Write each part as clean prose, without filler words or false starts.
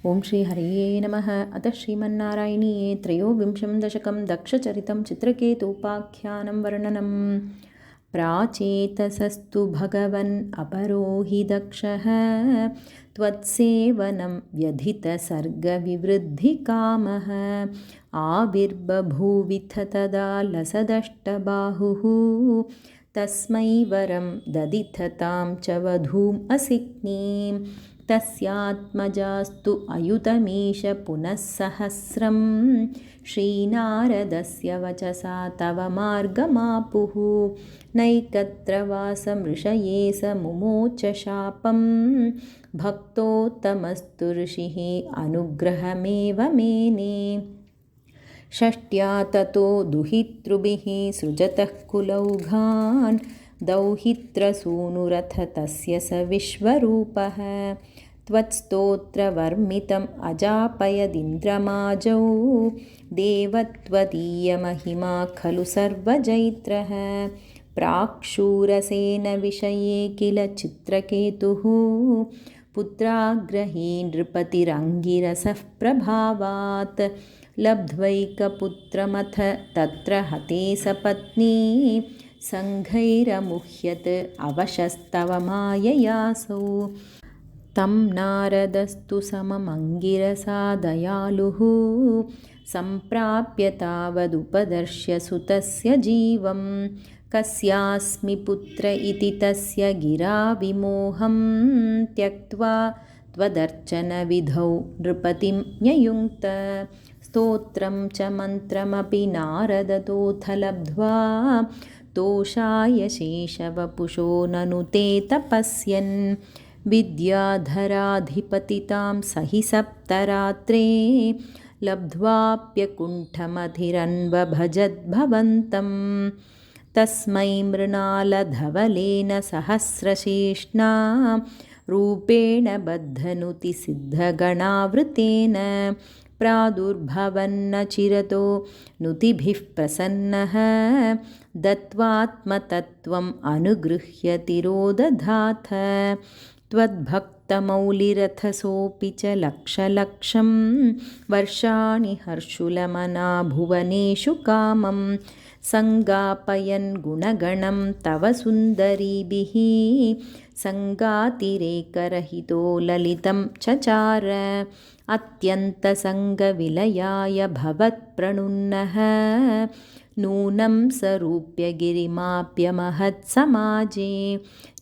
ఓం శ్రీ హరియే నమః. అత శ్రీమన్నారాయణీయే త్రయోవింశం దశకం దక్షచరితం చిత్రకేతూపాఖ్యానం వర్ణనం. ప్రాచేతసస్తు భగవన్ అపరో హి దక్షః త్వత్సేవనం వ్యధితసర్గవివృద్ధికామः ఆవిర్బభూవిథ తదా లసదష్టబాహుः తస్మై వరం దదిథ తాం చ వధూమ్ అసిక్నీం తస్యాత్మజాస్తు అయుతమీశ పునః సహస్రం శ్రీనారదస్య వచసా తవ మార్గమాపుః నైకత్ర వాసమృషయే స ముమోచ శాపం భక్తోత్తమస్తు ఋషిः అనుగ్రహమేవ మేనే. షష్ట్యా తతో దుహితృభిः సృజతః కులౌఘాన్ దౌహిత్రసూనురథ తస్య స విశ్వరూపः త్వత్స్తోత్రవర్మితम् అజాపయదింద్రమాజౌ దేవత్వదీయమహిమా ఖలు సర్వజైత్రः ప్రాక్షూరసేన విషయే కిల చిత్రకేతుः పుత్రాగ్రహీ నృపతిరంగిరసః ప్రభావాత్ లబ్ధ్వైకపుత్రమథ తత్ర హతే సపత్నీ సంఘైరముహ్యత్ అవశస్తవ మాయయాసౌ తం నారదస్తు సమమంగిరసా దయాళుః సంప్రాప్య తావదుపదర్శ్య సుతస్య జీవం కస్యాస్మి పుత్ర ఇతి తస్య గిరా విమోహం త్యక్త్వా త్వదర్చన విధౌ నృపతిం న్యయుంక్త స్తోత్రం చ మంత్రమపి నారదతోऽథ లబ్ధ్వా తోషాయ శేషవపుషో నను తే తపస్యన్ విద్యాధరాధిపతితాం సహి సప్తరాత్రే లబ్ధ్వాప్యకుంఠమధిరన్వభజద్భవంతం తస్మై మృణాలధవలేన సహస్రశేష్ణా రూపేణ బద్ధనుతి సిద్ధగణావృతేన ప్రాదుర్భవన్న చిరతో నుతిభిః ప్రసన్నః దత్వాత్మతత్వం అనుగృహ్య తిరోదధాథ త్వద్భక్తమౌలిరథసోऽపి చ లక్షలక్షం వర్షాణి హర్షులమనా భువనేషు కామం సంగాపయన్ గుణగణం తవ సుందరీభిః సంగాతిరేకరహితో లలితం చచార అత్యంతసంగవిలయాయ భవత్ప్రణున్నః నూనం సరూప్య గిరిమాప్యమహత్సమాజే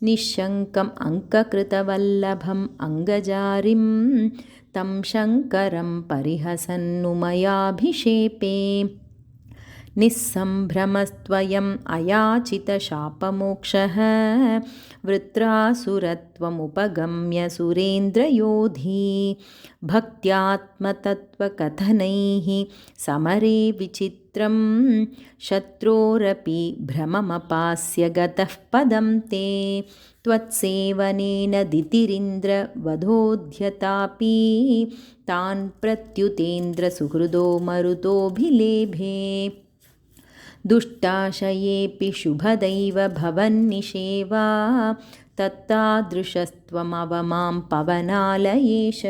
నిశ్శంకం అంకకృతవల్లభం అంగజారిం తం శంకరం పరిహసన్ను మయాభిషేపే నిస్సంభ్రమస్త్వయం అయాచితశాపమోక్షః వృత్రాసురత్వముపగమ్య సురేంద్రయోధీ భక్త్యాత్మతత్వకథనైః సమరే విచిత్రం శత్రోరపి భ్రమమపాస్య గతః పదం తే త్వత్సేవనేన దితిరింద్రవధోధ్యతాపి తాన్ ప్రత్యుతేంద్ర సుహృదో మరుతోభిలేభే దుష్టాశయేపి శుభదైవ భవన్నిషేవా తత్తాదృశస్త్వమవమాం పవనాలయేష.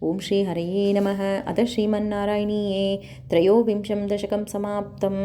ఓం శ్రీ హరయే నమః. అత శ్రీమన్నారాయణీయే త్రయోవింశం దశకం సమాప్తం.